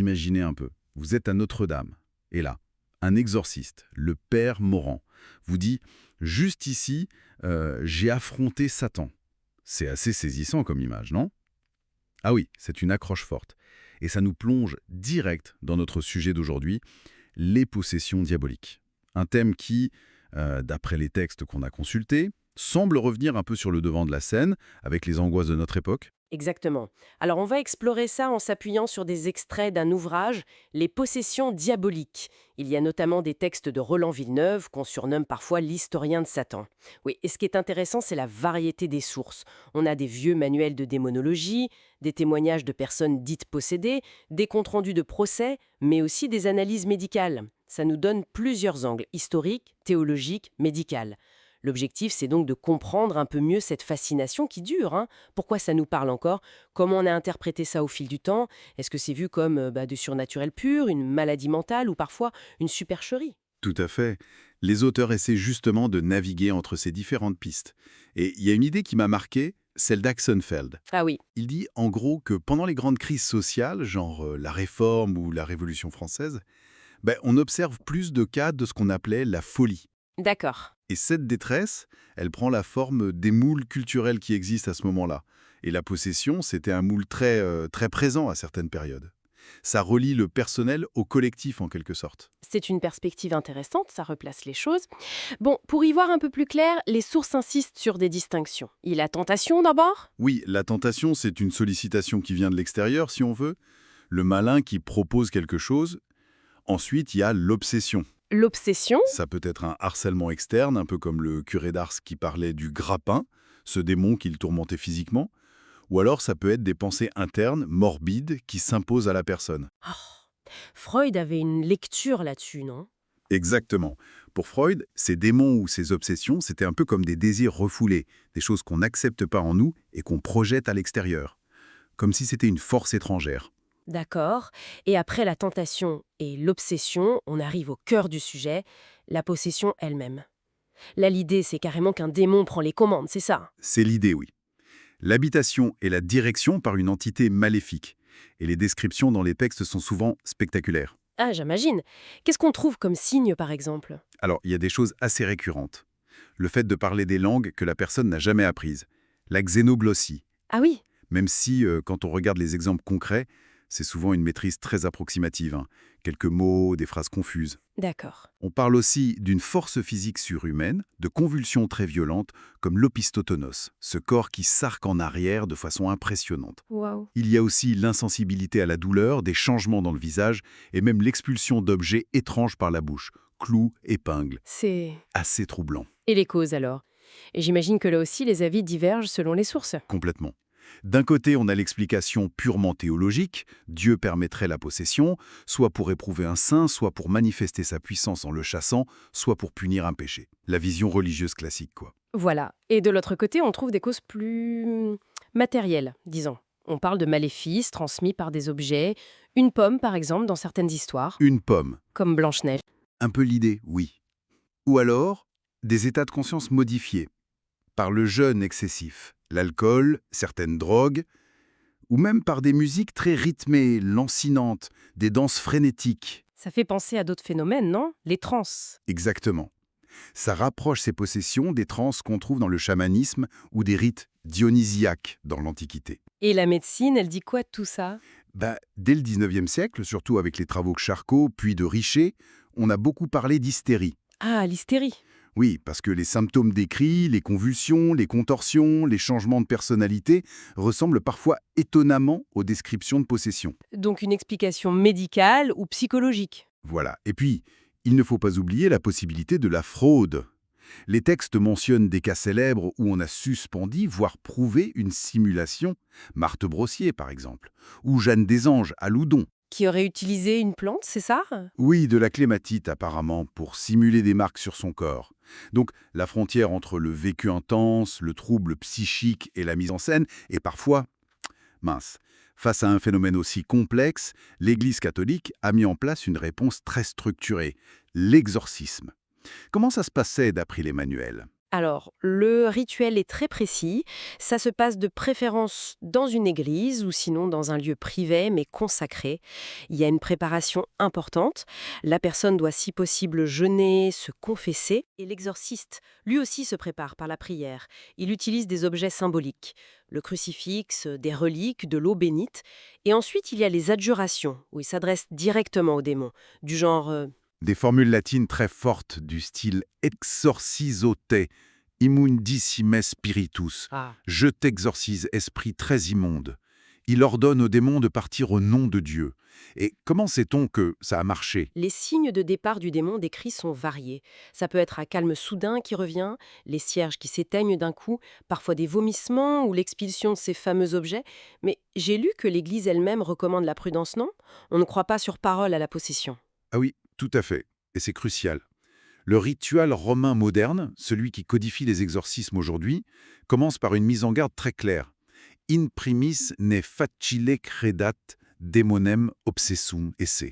Imaginez un peu, vous êtes à Notre-Dame, et là, un exorciste, le père Morand, vous dit «Juste ici, j'ai affronté Satan». C'est assez saisissant comme image, non? Ah oui, c'est une accroche forte. Et ça nous plonge direct dans notre sujet d'aujourd'hui, les possessions diaboliques. Un thème qui, d'après les textes qu'on a consultés, semble revenir un peu sur le devant de la scène avec les angoisses de notre époque. Exactement. Alors on va explorer ça en s'appuyant sur des extraits d'un ouvrage, Les possessions diaboliques. Il y a notamment des textes de Roland Villeneuve, qu'on surnomme parfois l'historien de Satan. Oui, et ce qui est intéressant, c'est la variété des sources. On a des vieux manuels de démonologie, des témoignages de personnes dites possédées, des comptes rendus de procès, mais aussi des analyses médicales. Ça nous donne plusieurs angles, historiques, théologiques, médicales. L'objectif, c'est donc de comprendre un peu mieux cette fascination qui dure, hein. Pourquoi ça nous parle encore? Comment on a interprété ça au fil du temps? Est-ce que c'est vu comme du surnaturel pur, une maladie mentale ou parfois une supercherie? Tout à fait. Les auteurs essaient justement de naviguer entre ces différentes pistes. Et il y a une idée qui m'a marqué, celle d'Axenfeld. Ah oui, Il dit en gros que pendant les grandes crises sociales, genre la Réforme ou la Révolution française, on observe plus de cas de ce qu'on appelait la folie. d'accord. Et cette détresse, elle prend la forme des moules culturels qui existent à ce moment-là. Et la possession, c'était un moule très présent à certaines périodes. Ça relie le personnel au collectif en quelque sorte. C'est une perspective intéressante, ça replace les choses. Bon, pour y voir un peu plus clair, les sources insistent sur des distinctions. Il y a la tentation d'abord? Oui, la tentation, c'est une sollicitation qui vient de l'extérieur, si on veut. Le malin qui propose quelque chose. Ensuite, il y a l'obsession. L'obsession? Ça peut être un harcèlement externe, un peu comme le curé d'Ars qui parlait du grappin, ce démon qui le tourmentait physiquement. Ou alors ça peut être des pensées internes, morbides, qui s'imposent à la personne. Oh, Freud avait une lecture là-dessus, non? Exactement. Pour Freud, ces démons ou ces obsessions, c'était un peu comme des désirs refoulés, des choses qu'on n'accepte pas en nous et qu'on projette à l'extérieur, comme si c'était une force étrangère. D'accord. Et après la tentation et l'obsession, on arrive au cœur du sujet, la possession elle-même. Là, l'idée, c'est carrément qu'un démon prend les commandes, c'est ça? C'est l'idée, oui. L'habitation et la direction par une entité maléfique. Et les descriptions dans les textes sont souvent spectaculaires. Ah, j'imagine. Qu'est-ce qu'on trouve comme signe, par exemple? Alors, il y a des choses assez récurrentes. Le fait de parler des langues que la personne n'a jamais apprises. La xénoglossie. Ah oui, Même si, quand on regarde les exemples concrets, c'est souvent une maîtrise très approximative, hein. Quelques mots, des phrases confuses. d'accord. On parle aussi d'une force physique surhumaine, de convulsions très violentes, comme l'opistotonos, ce corps qui s'arque en arrière de façon impressionnante. Waouh. Il y a aussi l'insensibilité à la douleur, des changements dans le visage, et même l'expulsion d'objets étranges par la bouche, clous, épingles. C'est... Assez troublant, Et les causes alors? Et j'imagine que là aussi, les avis divergent selon les sources. complètement. D'un côté, on a l'explication purement théologique, Dieu permettrait la possession, soit pour éprouver un saint, soit pour manifester sa puissance en le chassant, soit pour punir un péché. La vision religieuse classique, quoi. Voilà. Et de l'autre côté, on trouve des causes plus matérielles, disons. On parle de maléfices transmis par des objets, une pomme par exemple dans certaines histoires, Une pomme. comme Blanche-Neige. Un peu l'idée, oui. Ou alors, des états de conscience modifiés, par le jeûne excessif, l'alcool, certaines drogues, ou même par des musiques très rythmées, lancinantes, des danses frénétiques. Ça fait penser à d'autres phénomènes, non? Les trans. Exactement. Ça rapproche ces possessions des transes qu'on trouve dans le chamanisme ou des rites dionysiaques dans l'Antiquité. Et la médecine, elle dit quoi de tout ça? Dès le 19e siècle, surtout avec les travaux de Charcot puis de Richer, on a beaucoup parlé d'hystérie. Ah, l'hystérie. Oui, parce que les symptômes décrits, les convulsions, les contorsions, les changements de personnalité ressemblent parfois étonnamment aux descriptions de possession. Donc une explication médicale ou psychologique. Voilà. Et puis, il ne faut pas oublier la possibilité de la fraude. Les textes mentionnent des cas célèbres où on a suspendu, voire prouvé une simulation, Marthe Brossier par exemple, ou Jeanne des Anges à Loudon. Qui aurait utilisé une plante, c'est ça? Oui, de la clématite apparemment, pour simuler des marques sur son corps. Donc la frontière entre le vécu intense, le trouble psychique et la mise en scène est parfois mince. Face à un phénomène aussi complexe, l'Église catholique a mis en place une réponse très structurée, l'exorcisme. Comment ça se passait d'après les manuels? Alors, le rituel est très précis. Ça se passe de préférence dans une église ou sinon dans un lieu privé mais consacré. Il y a une préparation importante. La personne doit si possible jeûner, se confesser. Et l'exorciste, lui aussi, se prépare par la prière. Il utilise des objets symboliques. Le crucifix, des reliques, de l'eau bénite. Et ensuite, il y a les adjurations, où il s'adresse directement aux démons. Du genre Des formules latines très fortes du style exorcizo te, immundissime spiritus. Ah. Je t'exorcise, esprit très immonde. Il ordonne aux démons de partir au nom de Dieu. Et comment sait-on que ça a marché? Les signes de départ du démon décrits sont variés. Ça peut être un calme soudain qui revient, les cierges qui s'éteignent d'un coup, parfois des vomissements ou l'expulsion de ces fameux objets. Mais j'ai lu que l'Église elle-même recommande la prudence, non? On ne croit pas sur parole à la possession. Ah oui, tout à fait. Et c'est crucial. Le rituel romain moderne, celui qui codifie les exorcismes aujourd'hui, commence par une mise en garde très claire. In primis ne facile credat demonem obsessum esse.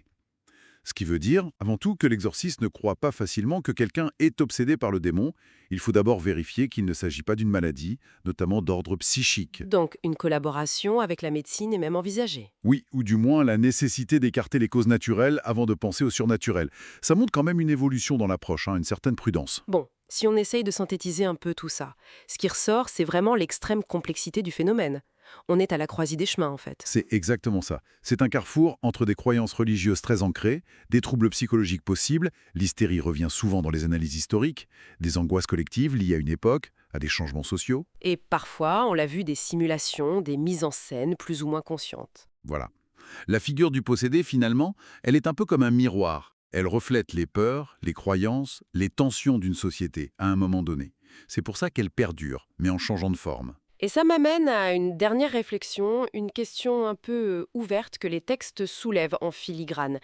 Ce qui veut dire, avant tout, que l'exorciste ne croit pas facilement que quelqu'un est obsédé par le démon. Il faut d'abord vérifier qu'il ne s'agit pas d'une maladie, notamment d'ordre psychique. Donc une collaboration avec la médecine est même envisagée. Oui, ou du moins la nécessité d'écarter les causes naturelles avant de penser au surnaturel. Ça montre quand même une évolution dans l'approche, une certaine prudence. Bon, si on essaye de synthétiser un peu tout ça, ce qui ressort, c'est vraiment l'extrême complexité du phénomène. On est à la croisée des chemins, en fait. C'est exactement ça. C'est un carrefour entre des croyances religieuses très ancrées, des troubles psychologiques possibles, l'hystérie revient souvent dans les analyses historiques, des angoisses collectives liées à une époque, à des changements sociaux. Et parfois, on l'a vu, des simulations, des mises en scène plus ou moins conscientes. Voilà. La figure du possédé, finalement, elle est un peu comme un miroir. Elle reflète les peurs, les croyances, les tensions d'une société à un moment donné. C'est pour ça qu'elle perdure, mais en changeant de forme. Et ça m'amène à une dernière réflexion, une question un peu ouverte que les textes soulèvent en filigrane.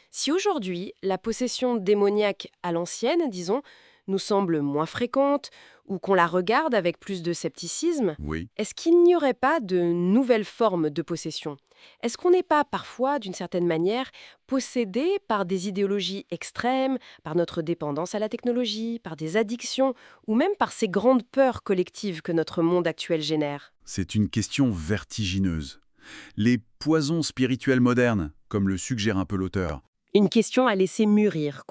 Si aujourd'hui, la possession démoniaque à l'ancienne, disons, nous semble moins fréquente, ou qu'on la regarde avec plus de scepticisme, Oui. est-ce qu'il n'y aurait pas de nouvelles formes de possession? Est-ce qu'on n'est pas parfois, d'une certaine manière, possédé par des idéologies extrêmes, par notre dépendance à la technologie, par des addictions, ou même par ces grandes peurs collectives que notre monde actuel génère? C'est une question vertigineuse. Les poisons spirituels modernes, comme le suggère un peu l'auteur, Une question à laisser mûrir, quoi.